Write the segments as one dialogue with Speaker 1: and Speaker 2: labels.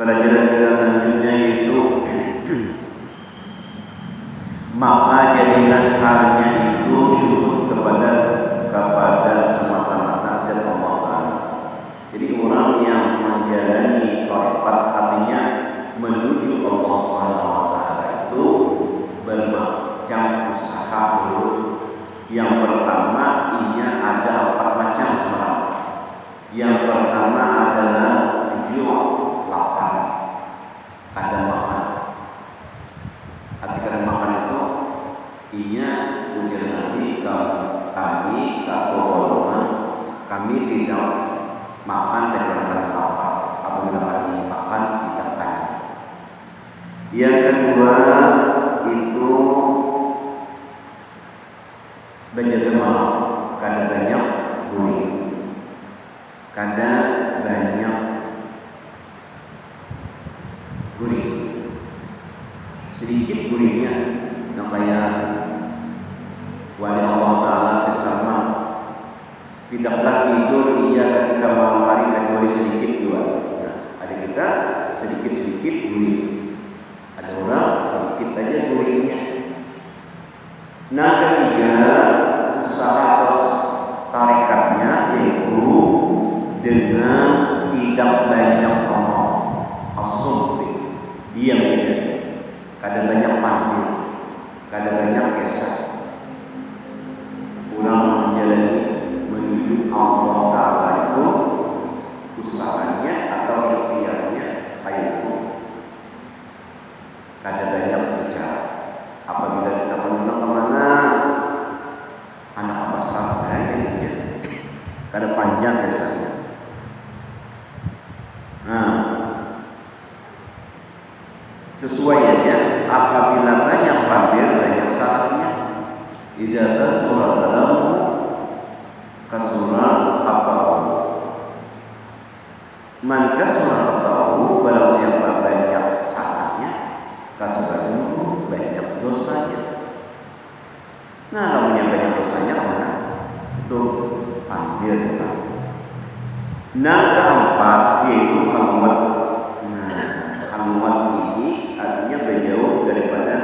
Speaker 1: Pelajaran kita selanjutnya yaitu maka jadilah halnya itu syukur kepada semata-mata zat Allah Ta'ala. Jadi orang yang menjalani tarekat artinya menuju Allah Subhanahu wa Ta'ala itu bermacam usaha dulu. Yang pertama inya ada 4 macam sebenarnya. Yang pertama adalah jiwa lapar, ada makan. Arti kada makan itu inya ujar Nabi, kami satu golongan kami tidak makan kecuali karena lapar. Apabila kami makan tidak tanya. Yang kedua itu berjaga malam, kada banyak guling, kada banyak guring, sedikit guringnya. Yang kayak wali Allah Ta'ala sesama tidaklah tidur ia ketika malam hari kecuali sedikit dua. Nah, ada kita sedikit-sedikit guring, ada orang sedikit aja guringnya. Nah, ketiga usaha atau tarikatnya yaitu dengan tidak banyak ngomong, asumsi, diam aja, kada banyak pandir, kada banyak kisah. Orang menjalani menuju Allah Ta'ala itu usahanya atau ikhtiarnya kayak itu, kada banyak bicara. Apabila kita menunjuk kemana, anak apa sampai jadinya, kada panjang kisahnya. Nah, sesuai aja. Apabila banyak pandir, banyak salahnya. Idza kasura kalamu kasura khata'u. Man kasura khata'u, barang siapa banyak salahnya, kasura banyak dosanya. Nah, kalau yang banyak dosanya kemana? Itu pandir. Nah, keempat yaitu khalwat. Nah, khalwat ini artinya berjauh daripada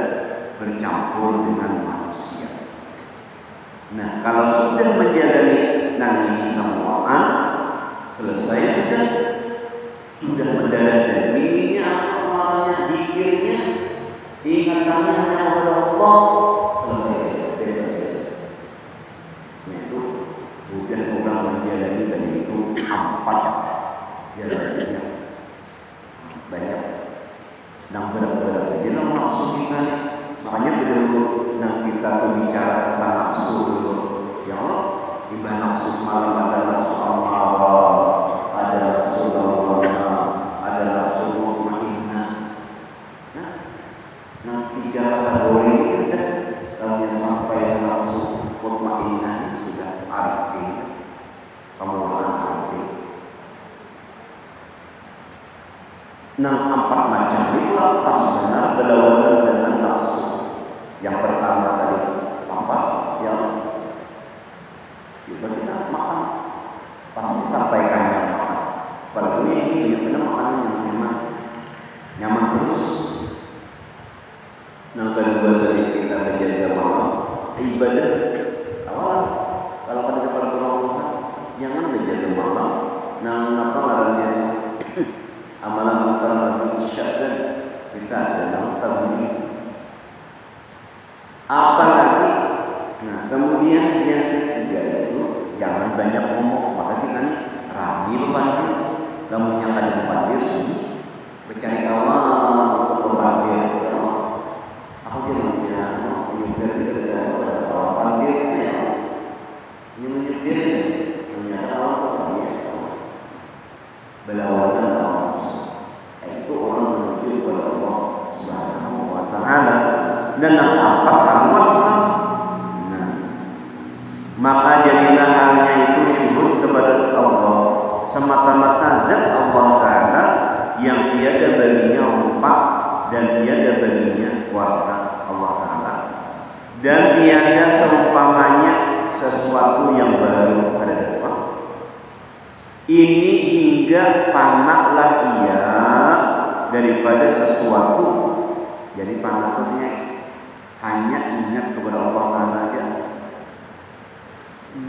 Speaker 1: bercampur dengan manusia. Nah, kalau sudah menjalani ini semuaan selesai, sudah mendarah dagingnya, amalnya, zikirnya, ingatannya hanya kepada Allah, selesai, bebas. Yaitu sudah orang menjalani dan itu 4 jalannya banyak. Dan berat-berat saja lah maksud kita. Makanya beliau semalam ada nafsu amarah, ada nafsu lawamah, ada nafsu mutmainnah. Nah, tiga kategori ini kan kalau yang sampai ke nafsu mutmainnah ini sudah arifin, pemulaan arifin. Nah, 4 macam ini pas benar berlawanan dengan nafsu. Yang pertama tadi apa? Yang kita makan pasti sampai kenyang makan. Apalagi ini benar makanan nyaman terus. Nah, kedua tadi kita menjaga malam ibadah awal. Kalau pada pertolongan jangan menjaga malam. Nah, apa ngarannya? Amalan utama lagi Sya'ban kita adalah tabligh. Apalagi, nah kemudian yang ketiga itu jangan banyak ngomong. Maka kita nih rame bepandir, namun yang ada bepandir sunyi mencari kawan untuk bepandir. Apa jadinya? Menyupir kita ada kawan pandir, yang menyupir ternyata kawan pandir berlawanan lawan itu orang menuju kepada Allah Subhanahu wa taala. Dan yang keempat khalwat. Nah, maka jadilah halnya itu syuhud kepada Allah semata-mata zat Allah taala yang tiada baginya rupa dan tiada baginya warna Allah taala, dan tiada seumpamanya sesuatu yang baru pada depan. Ini hingga panaklah ia daripada sesuatu. Jadi panak artinya hanya ingat kepada Allah Ta'ala aja,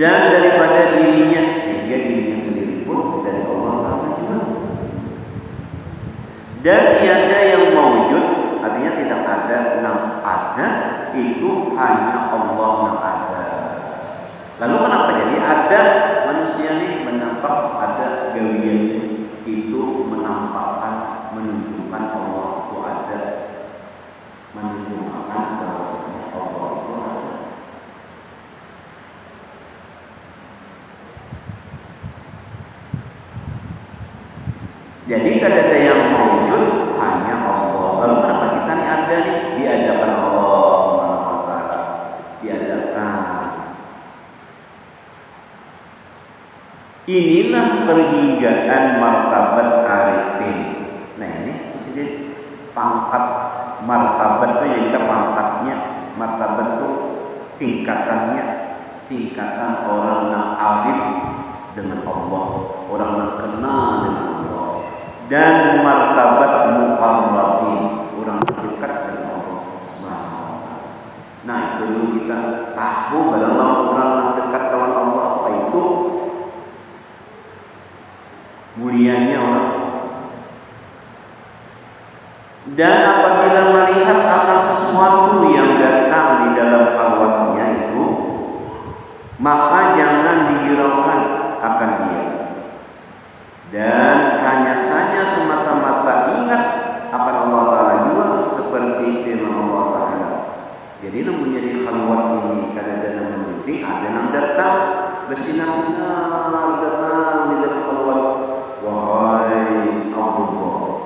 Speaker 1: dan daripada dirinya, sehingga dirinya sendiri pun dari Allah Ta'ala juga. Dan tiada yang mewujud, artinya tidak ada yang ada, itu hanya Allah yang ada. Lalu kenapa jadi ada? Manusia ini menampak ada gawiannya, itu menampakkan, menunjukkan Allah itu ada, menunjukkan bahwasanya Allah itu ada. Jadi kada ada yang mewujud, hanya Allah. Lalu kenapa kita ini ada nih? Diadakan Allah Subhanahu wa taala. Diadakan. Inilah perhinggaan martabat arifin. Nah, ini di sini pangkat martabat itu ya, kita pangkatnya martabat itu tingkatannya, tingkatan orang yang arif dengan Allah, orang yang kenal dengan Allah, dan martabat muqarrabin, orang dekat dengan Allah Subhanahu wa taala. Nah, itu dulu kita tahu barang orang yang dekat dengan Allah apa itu mulianya orang. Dan apabila melihat akan sesuatu yang datang di dalam khalwatnya itu, maka jangan dihiraukan akan dia, dan hanya saja semata-mata ingat akan Allah Ta'ala juga, seperti firman Allah Ta'ala. Jadi namun jadi khalwat ini kadang-kadang membimbing, ada yang datang bersinar-sinar datang di dalam khalwat. Wahai Allah,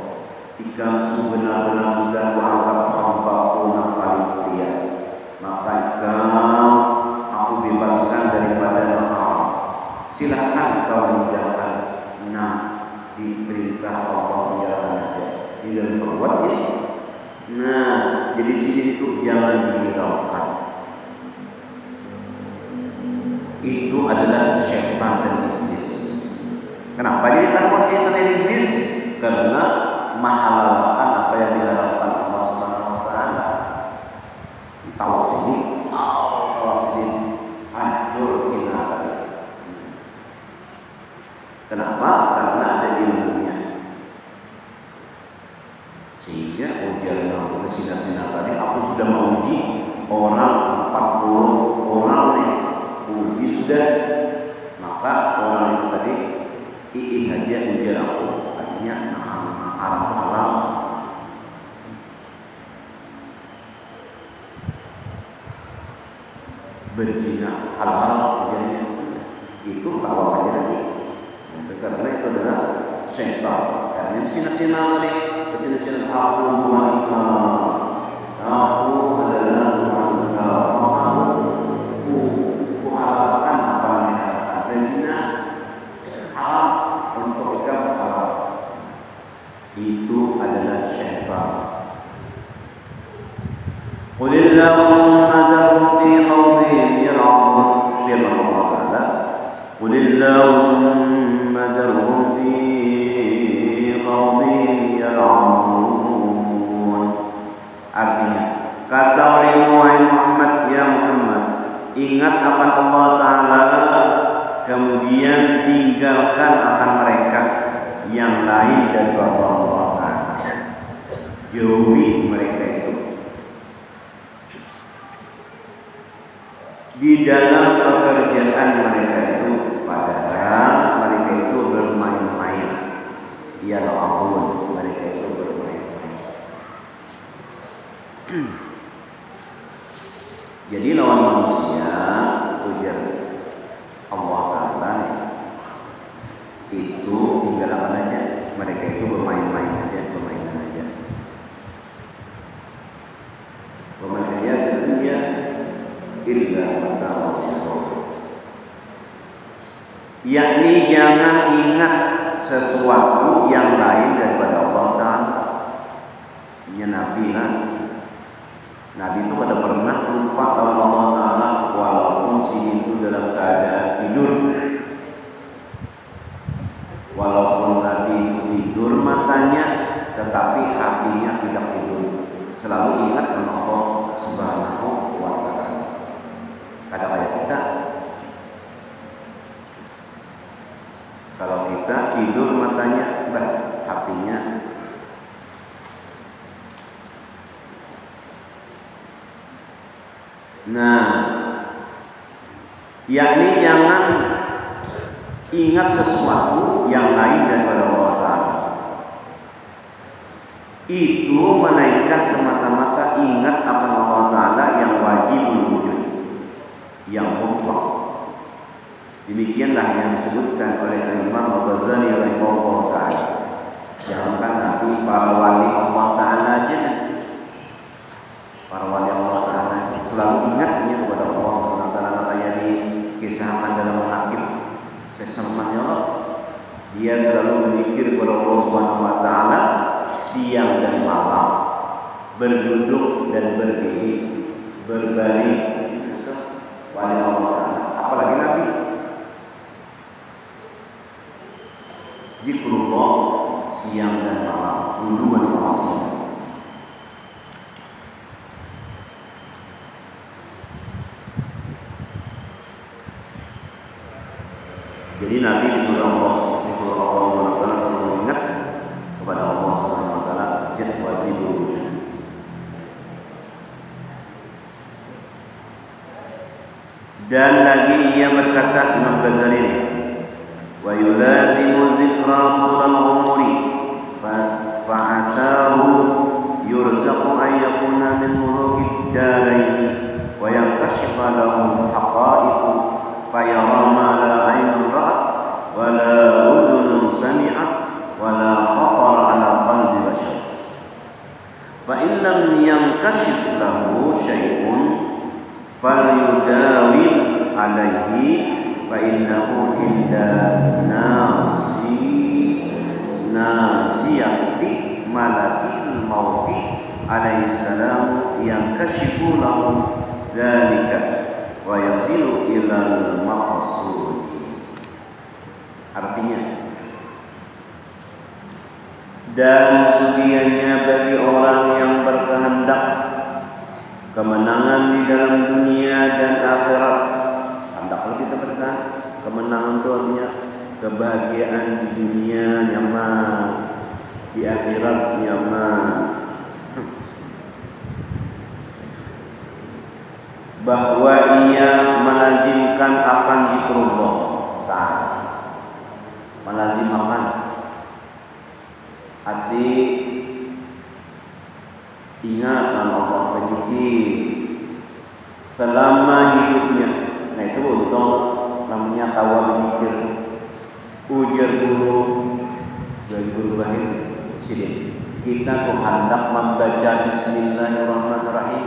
Speaker 1: jika benar-benar sudah kuanggap hamba-Ku yang paling mulia, maka engkau aku bebaskan daripada haram. Silahkan kau meninggalkan. Nah, diperintah Allah menjalankan aja di dalam perbuat ini. Nah, jadi sini itu jangan dihiraukan. Itu adalah syaitan dan iblis. Kenapa jadi takut syaitan dan iblis? Karena menghalalkan apa yang diharapkan Allah Subhanahu wa taala. Tawak sini, hancur sinar tadi. Kenapa? Karena ada ilmunya. Sehingga ujarnya bersinar-sinar tadi, aku sudah menguji orang 40 orang nih, uji sudah, maka orang itu tadi aja ujar aku, artinya haram halal. Berzina halal ujarnya. itu tawaf aja lagi. Itu karena itu adalah syaitan. Karena yang sinar-sinar tadi, sinar-sinar aku Tuhan aku adalah Tuhan aku halalkan apa yang dihalalkan dan zina haram untuk kamu halal. Itu adalah syaitan. Qulillahu summa dharhum fi khawdihim yal'abun. Firman Allah Ta'ala, Qulillahu summa dharhum fi khawdihim yal'abun. Artinya, kata olehmu wahai Muhammad, ya Muhammad, ingat akan Allah Ta'ala, kemudian tinggalkan akan mereka yang lain daripada Allah Ta'ala. Jauhi mereka itu di dalam pekerjaan mereka itu, padahal mereka itu bermain-main. Ialah ampun, mereka itu bermain-main. Jadi lawan manusia, ujar Allah Ta'ala nih, itu tinggalkan aja. Mereka itu bermain-main aja, bermainan aja. Wa man hayatud dunya illa mata'ul ghurur. Yakni jangan ingat sesuatu yang lain daripada Allah Ta'ala. Ya Nabi lah. Nabi itu pada pernah lupa lawan Allah Ta'ala walaupun si itu dalam keadaan tidur. Walaupun Nabi itu tidur matanya, tetapi hatinya tidak tidur. Selalu ingat Allah Subhanahu wa Ta'ala. Kadang kayak kita, kalau kita tidur matanya, hatinya yakni jangan ingat sesuatu yang lain daripada Allah Ta'ala. Itu melainkan semata-mata ingat akan Allah Ta'ala yang wajib wujud, yang mutlak. Demikianlah yang disebutkan oleh Imam Al-Ghazali rahimahullah ta'ala. Jangankan Nabi, para wali Allah Ta'ala aja kan. Para wali Allah Ta'ala selalu ingatnya kepada Allah Ta'ala. Kayak dikisahkan dalam Manaqib Syekh Salman, ya Allah, dia selalu berzikir kepada Allah Subhanahu wa Ta'ala siang dan malam, berduduk dan berdiri, berbaring. Wali Allah Ta'ala, apalagi Nabi. Zikrullah siang dan malam, uluwan wa asiyah. Jadi Nabi disuruh Allah Subhanahu wa Ta'ala selalu ingat kepada Allah Subhanahu wa Ta'ala, jad wajib wujud. Dan lagi ia berkata, Imam Ghazali ini, wa yulazimu zikra tulal umuri fa'asahu yurzaqu ayyakuna min mulukid daraini wa yankashifa lahu haqa'iqu fayara ma la aynun ra'at wa la udhunun sami'at wa la khatara ala qalbi bashar fa in lam yankashif lahu syai'un falyudawim alaihi fa innahu inda nasiyati malakil mauti alaihi salam yankashifu lahu dzalika wa yasilu ilal maqsudi. Artinya, dan sungguhnya bagi orang yang berkehendak kemenangan di dalam dunia dan akhirat. Hendaklah kita bertahan. Kemenangan itu artinya kebahagiaan di dunia nyaman, di akhirat nyaman. Bahwa ia melazimkan akan zikrullah Ta'ala, melazimkan hati ingat nama Allah, berzikir selama hidupnya. Nah itu untung namanya kawa berzikir. Ujar guru Bahid Sidin, kita tuh hendak membaca Bismillahirrahmanirrahim.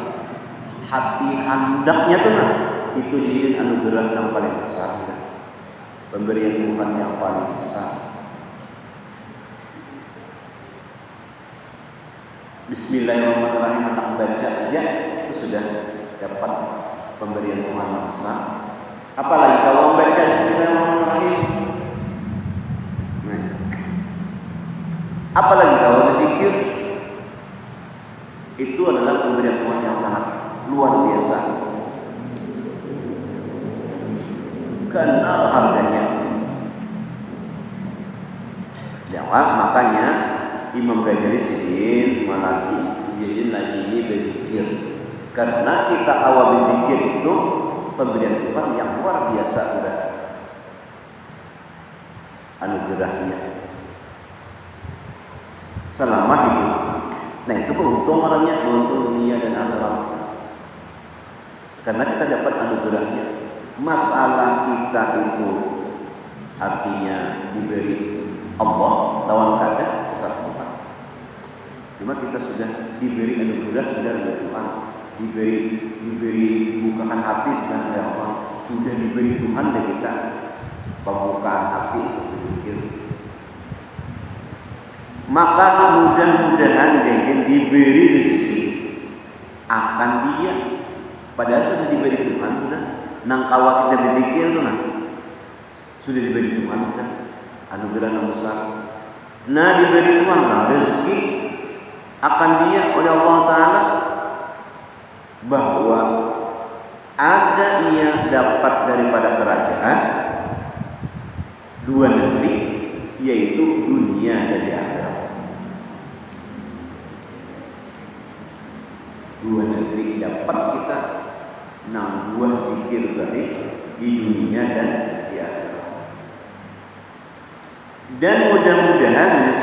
Speaker 1: Hati hendaknya tuh nah, itu diirin anugerah yang paling besar, pemberian Tuhan yang paling besar. Bismillahirrahmanirrahim, hendak baca aja itu sudah dapat pemberian Tuhan yang besar. Apalagi kalau membaca Bismillahirrahmanirrahim. Nah, apalagi kalau berzikir, itu adalah pemberian Tuhan yang sangat luar biasa. Kenal harganya. Jawab, makanya Imam Ghazali Sidin melatih jadi lagi ini berzikir. Karena kita awal berzikir itu pemberian Tuhan yang luar biasa sudah anugerahnya selama hidup. Nah itu beruntung orangnya, beruntung dunia dan akhirat. Karena kita dapat anugerahnya. Masalah kita itu artinya diberi Allah lawan kadar besar Tuhan. Cuma kita sudah diberi anugerah sudah oleh Tuhan, dibukakan hati sudah oleh Allah, sudah diberi Tuhan dan kita pembukaan hati untuk berzikir. Maka mudah-mudahan jangan diberi rezeki akan dia, padahal sudah diberi Tuhan sudah. Nang kawa kita berzikir tu nah, sudah diberi Tuhan sudah anugerah yang besar. Nah diberi Tuhan lah rezeki akan dia oleh Allah Taala, bahwa ada ia dapat daripada kerajaan dua negeri, yaitu dunia dan di akhirat. Dua negeri dapat kita nang buah zikir tadi di dunia dan di akhirat. Dan mudah-mudahan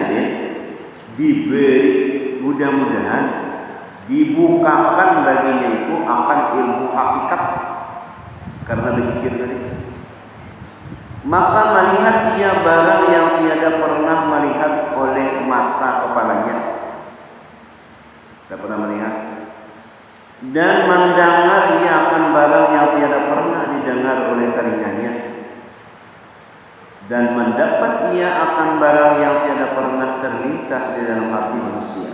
Speaker 1: mudah-mudahan dibukakan baginya itu akan ilmu hakikat karena berzikir tadi. Maka melihat ia barang yang tiada pernah melihat oleh mata kepalanya, tidak pernah melihat. Dan mendengar ia akan barang yang tiada pernah didengar oleh telinganya. Dan mendapat ia akan barang yang tiada pernah terlintas di dalam hati manusia.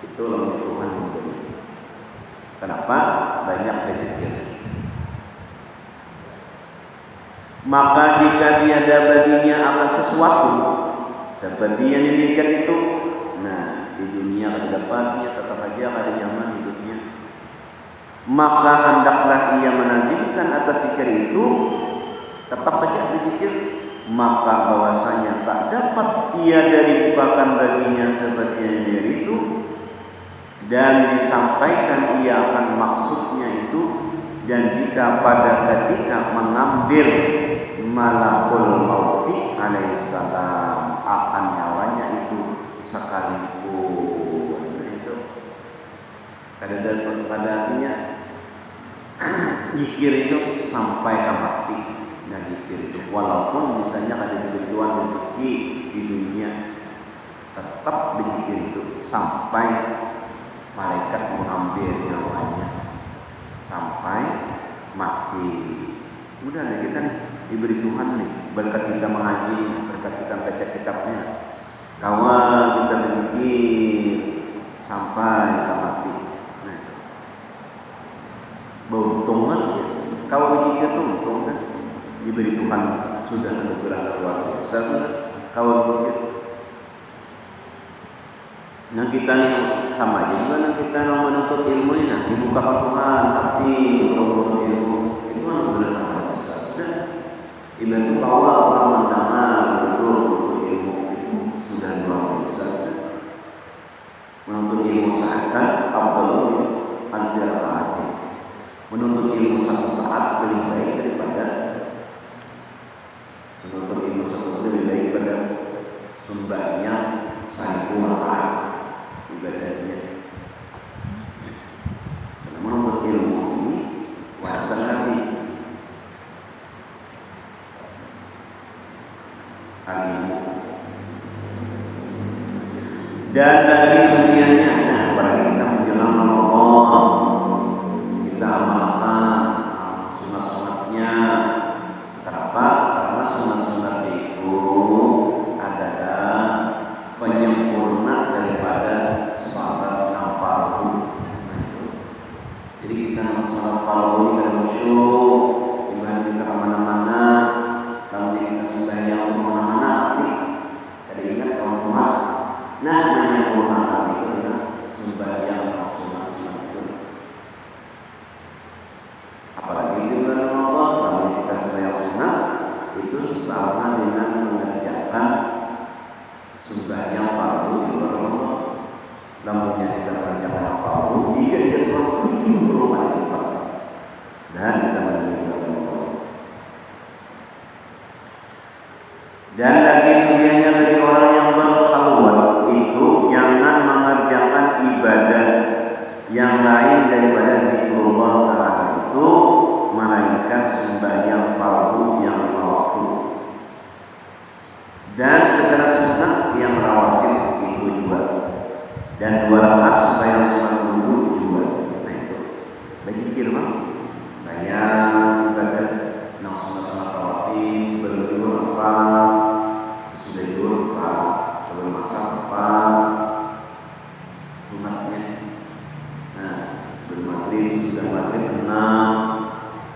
Speaker 1: Itulah Tuhan memberi. Kenapa? Banyak berzikir. Maka jika tiada baginya akan sesuatu seperti yang demikian itu, nah di dunia ada dapatnya, tetap aja ada nyaman hidupnya. Maka hendaklah ia menajibkan atas zikir itu, tetap aja berzikir, maka bahwasanya tak dapat tiada dibukakan baginya seperti yang dia itu, dan disampaikan ia akan maksudnya itu. Dan jika pada ketika mengambil malakul mauti alaihissalam akan nyawanya itu sekalipun, itu pada artinya zikir itu sampai ke mati. Nah zikir itu walaupun misalnya ada kebutuhan rezeki di dunia, tetap berzikir itu sampai malaikat mengambil nyawanya, sampai mati. Udah nih kita nih diberi Tuhan nih berkat kita mengaji, berkat kita baca kitabnya, kawan kita berzikir sampai ke mati. Nah, beuntungan ya. Kalau berzikir tuh untung kan, diberi Tuhan sudah anugerah luar biasa sudah. Kalau berzikir, nah kita nih sama aja juga. Nah kita mau menuntut ilmu ini, nah dibukakan Tuhan hati untuk menuntut ilmu, itu anugerah luar biasa sudah. Ibadah bahwa orang mendengar menuntut ilmu itu sudah luar biasa. Menuntut ilmu sa'atan afdhalu min alfi raka'atin. Menuntut ilmu satu saat lebih baik daripada sembahyang 1000 rakaat ibadahnya. Karena menuntut ilmu ini wahsan Nabi Dan lagi sunianya, nah apalagi kita menjelang Ramadan, kita amalkan sunat-sunatnya. Kenapa? Karena sunat-sunat itu adalah penyempurna daripada salat yang fardu. Nah, itu. Jadi kita salat fardu ini kada khusyuk, dibanding kita kemana-mana, kalau kita sembahyang kemana-mana, nanti kada ingat kawan rumah. Nah, menyempurnakan itu adalah sembahyang sunat-sunat itu. Apalagi di bulan Ramadan, namanya kita sembahyang sunat itu sama dengan mengerjakan sembahyang fardu di bulan Ramadan. Namunnya kita mengerjakan fardu diganjar 70 kali lipat. Dan kita menemukan Ramadan. Dan lagi sedianya bagi orang yang berkhalwat itu jangan mengerjakan ibadah yang lain daripada zikrullah ta'ala itu, melainkan sembahyang fardu yang 5 waktu dan segala sunat yang rawatib itu juga, dan 2 rakaat sembahyang sunat wudu juga. Nah itu bagi kirmah bayang ibadah yang sunat-sunat rawatib sebelum tidur apa, sesudah tidur apa, sebelum masak apa sunatnya. Nah sebelum maghrib, sudah maghrib 6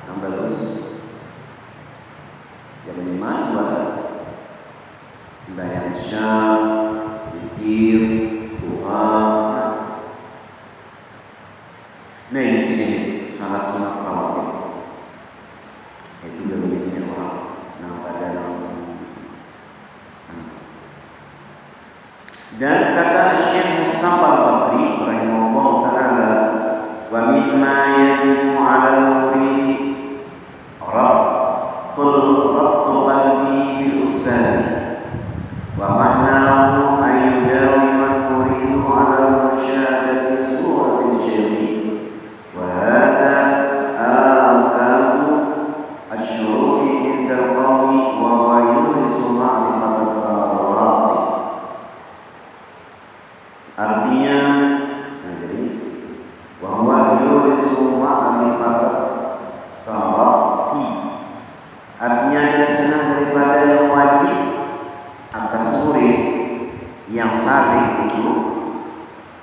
Speaker 1: yang bagus. Jam 5 buat sembahyang isya, witir, duha. Nah ini sini salat sunat rawatib. Itu bagiannya orang yang pada dan kata Syekh Mustafa Al-Bakri rahimahullah ta'ala, wa mimma yajibu 'ala al-muridi rattu qalbi bil ustazi wa ma'nahu an yudawima al-muridu 'ala musyahadati suratil syekhi wa hadha akadu asy-syuruti 'inda al-qawmi wa huwa yurisu ma'rifatat tawarati. Artinya, nah jadi bahwa yurisu ma'rifatat tawarati, artinya ada setengah daripada yang wajib atas murid yang saleh itu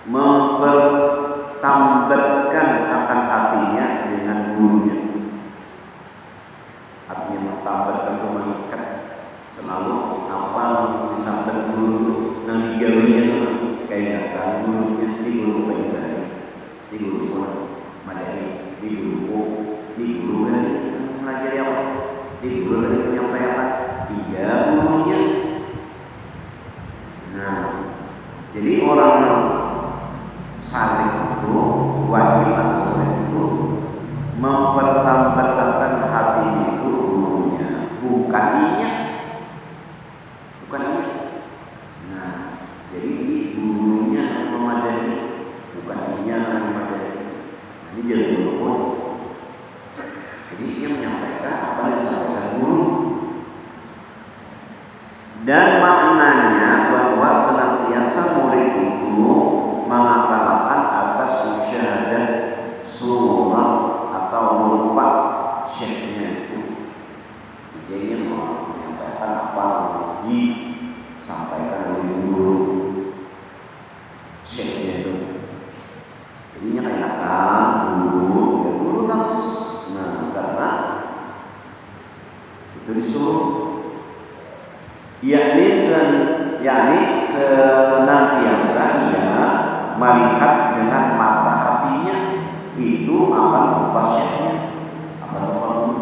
Speaker 1: mempertambatkan akan hatinya dengan gurunya. Artinya mempertambatkan itu mengikat selalu apa yang disampaikan guru yang digawinya kainatan gurunya di guru baik-baik, di guru madani, di guru dari mengajari apa, di guru dari menyampaikan 3 gurunya. Nah, jadi orang yang saleh itu wajib atas murid itu mempertambatkan hatinya itu gurunya, bukan inya. Nah, jadi gurunya yang memadani, bukan inya yang memadani. Ini jadi guru. Jadi dia menyampaikan apa yang disampaikan guru. Dan maknanya bahwa senantiasa murid itu mengakalkan atas musyahadah surah atau melupa syekhnya itu. Dia menyampaikan apa yang disampaikan oleh guru syekhnya itu. Jadinya kayak kata guru, ya guru terus. Nah, karena itu disuruh yakni senantiasa ia melihat dengan mata hatinya itu akan rupa syekhnya, akan rupa guru.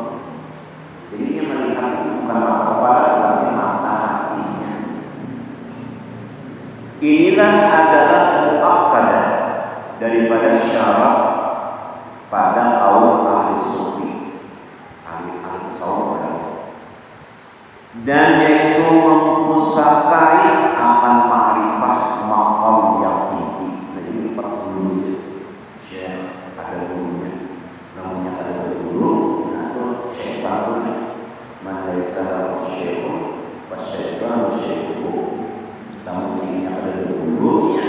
Speaker 1: Jadi dia melihat itu bukan mata kepala tetapi mata hatinya. Inilah adalah muakkadah daripada syarat pada kaum ahli sufi, ahli tasawuf, dan yaitu mempusakai akan ma'rifah maqam yang tinggi. Nah, jadi 40 syekh ada gurunya, namanya ada guru. Nah itu syekh tahu man laisa lahu syekh wa syaitanu syekhu. Namun ini ada gurunya,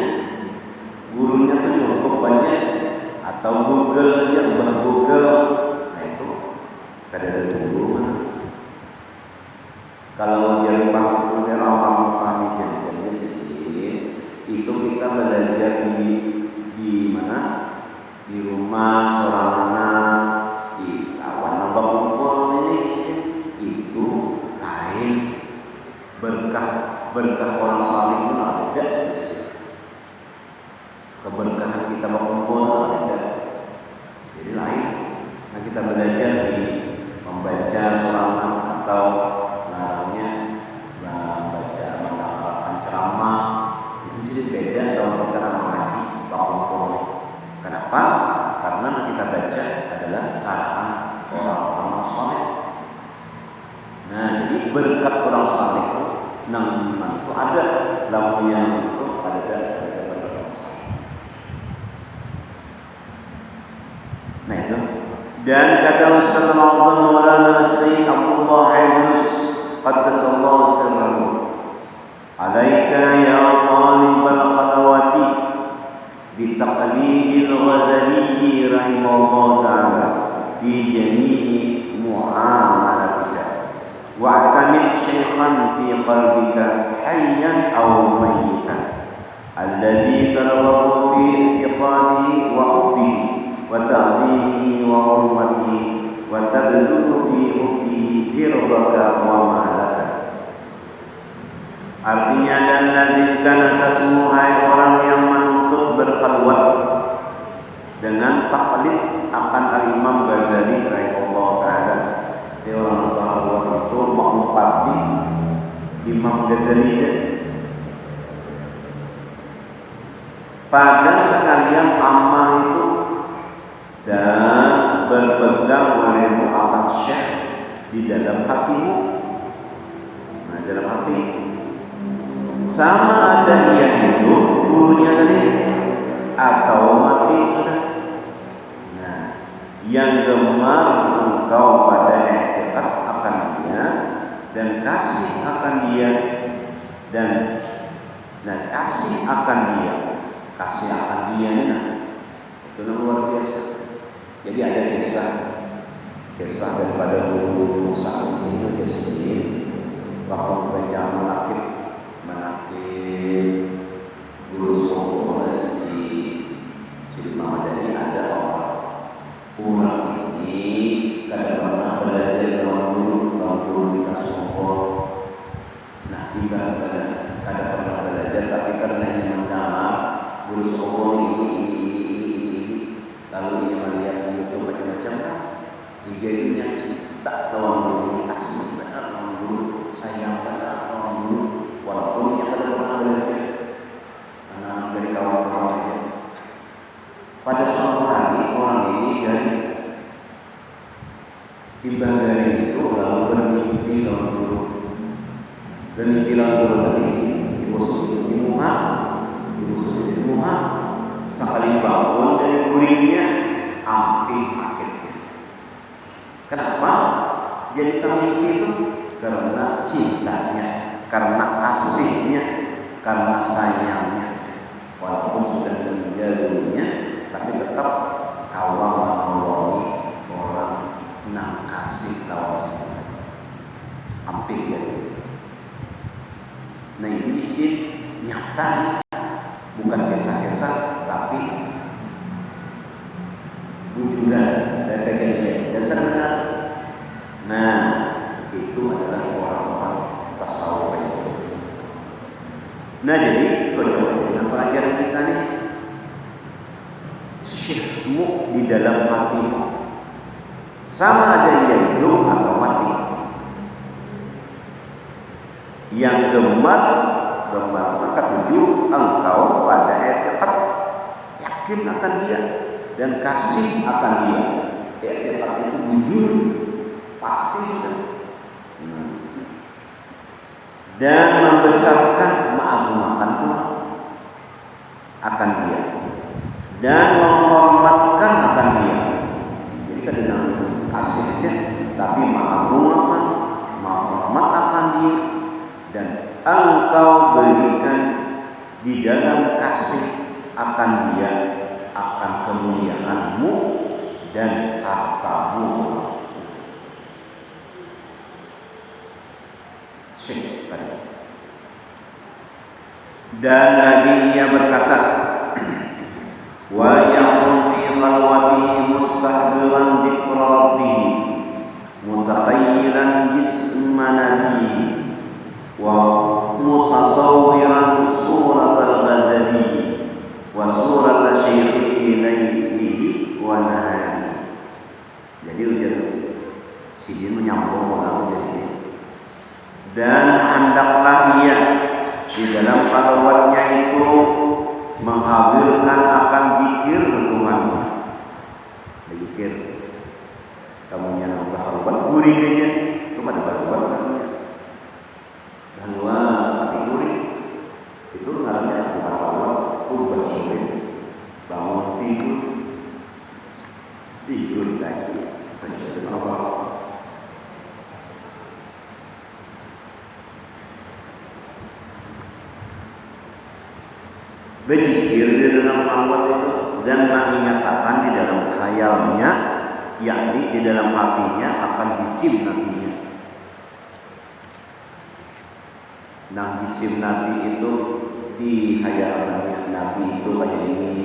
Speaker 1: kita belajar di membaca surat atau larangnya membaca mendengarkan ceramah itu jadi beda kalau kita mengaji bangun. Kenapa? Karena yang kita baca adalah karangan orang-orang saleh. Nah, jadi berkat orang saleh itu nang iman itu ada lamunya itu ada berkat orang saleh. Nah itu. Dan kata Ustaz Al-Azham Maulana Sayyid Abdullah Idris qaddasallahu sirrahu, alaika ya talibal khalawati bitaqlidil Ghazali rahimahullah ta'ala fi jami'i mu'amalatika wa'tamid shaykhan fi qalbika hayyan aw mayyitan alladhi targhabu bi i'tiqadihi wa hubbihi wa ta'zimihi wa hurmatihi wa tabzulu bi hubbihi irdaka wa malaka. Artinya, dan lazimkan atasmu hai orang yang menuntut berkhalwat dengan taklid akan Al-Imam Ghazali rahimahullah ta'ala. Dia orang berkhalwat itu mengumpati Imam Ghazali pada sekalian amal itu dan berpegang olehmu akan syekh di dalam hatimu. Nah, dalam hati sama ada ia hidup gurunya tadi atau mati sudah. Nah, yang gemar engkau pada i'tiqad akan dia dan kasih akan dia dan kasih akan dia ini, nah itu luar biasa. Jadi ada kisah daripada guru Sa'ud bin Jasmin waktu membaca menakib guru sekolah di Sidi Mamadani. Ada orang ini kadang pernah belajar dengan guru kita sekolah. Nah, kadang pernah belajar tapi karena ini mendengar guru sekolah ini lalu ia melihat di YouTube macam-macam kan, tiga ini cinta lawan guru ini, kasih benar lawan guru, sayang benar lawan guru, walaupun ia kadang pernah belajar karena dari kawan-kawan aja. Pada suatu hari orang ini dari timbang dari itu lalu bermimpi lawan guru, dan mimpi lawan guru tadi ibu suci di muha sekali bangun dari guringnya hampir sakit. Kenapa? Jadi mimpi itu karena cintanya, karena kasihnya, karena sayangnya. Walaupun sudah meninggal dunia, tapi tetap kawam menolongi orang nang kasih lawan saya. Hampir jadi. Nah, ini nyata, bukan kisah-kisah tapi wujudan dan kejadian dasar benar. Nah, itu adalah orang-orang tasawuf itu. Nah, jadi cocok dengan pelajaran kita nih, syikhmu di dalam hatimu sama ada ia hidup atau mati. Yang gemar maka tujuh engkau pada i'tiqad, yakin akan dia dan kasih akan dia. I'tiqad itu jujur, pasti sudah. Dan membesarkan, mengagungkan pula akan dia dan menghormatkan akan dia. Jadi kadang kasih aja, tapi mengagungkan, menghormat akan dia, dan engkau berikan di dalam kasih akan dia akan kemuliaanmu dan hartamu. Syekh tadi. Dan lagi ia berkata, wa yakun fi khalwatihi mustahdiran dzikra rabbih mutakhayyiran jisma nabiyhi wa mutasawwiran surat al-Ghazali wa surat syekhihi laylihi wa nahari. Jadi Sidin menyambung orang jadi. Dan hendaklah ia di dalam khalwatnya itu menghadirkan akan zikir Tuhannya. Zikir. Kamu yang berkhalwat guring aja, itu ada khalwat kan? Khalwat tapi guring itu ngarannya bukan khalwat, ubah sore, bangun tidur lagi. Apa? Berzikir di dalam khalwat itu dan mengingatkan di dalam khayalnya, yakni di dalam hatinya akan jisim nabinya. Nah, jisim nabi itu dihayalkannya. Nabi itu kayak ini,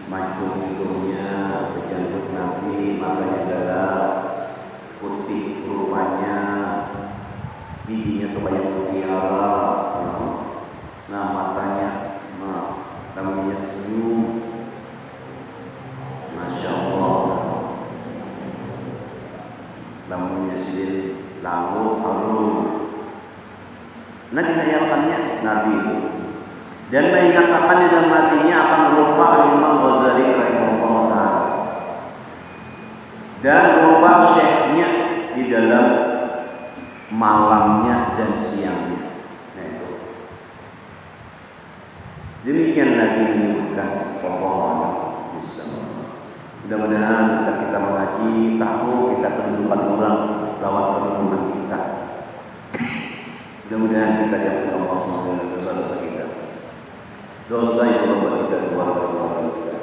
Speaker 1: mancung hidungnya, berjanggut nabi, matanya galak, putih rupanya, giginya tuh kayak mutiara, nah matanya namanya senyum, masya Allah, lampunya sidin lalu harum. Nah dihayalkannya Nabi itu dan mengingatkan di dalam hatinya akan lupa Imam Ghazali rahimahullah ta'ala dan lupa syekhnya di dalam malamnya dan siangnya. Nah itu demikian lagi menyebutkan pokok bisa. Mudah-mudahan kita mengaji tahu kita kedudukan orang lawan kedudukan kita. Mudah-mudahan kita diampuni Allah SWT dosa-dosa kita, dosa yang membuat kita keluarga kita,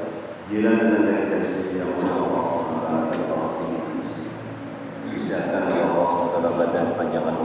Speaker 1: jiran tetangga kita di sini diampuni Allah SWT tanpa wasing. Bisa Allah SWT badan panjangan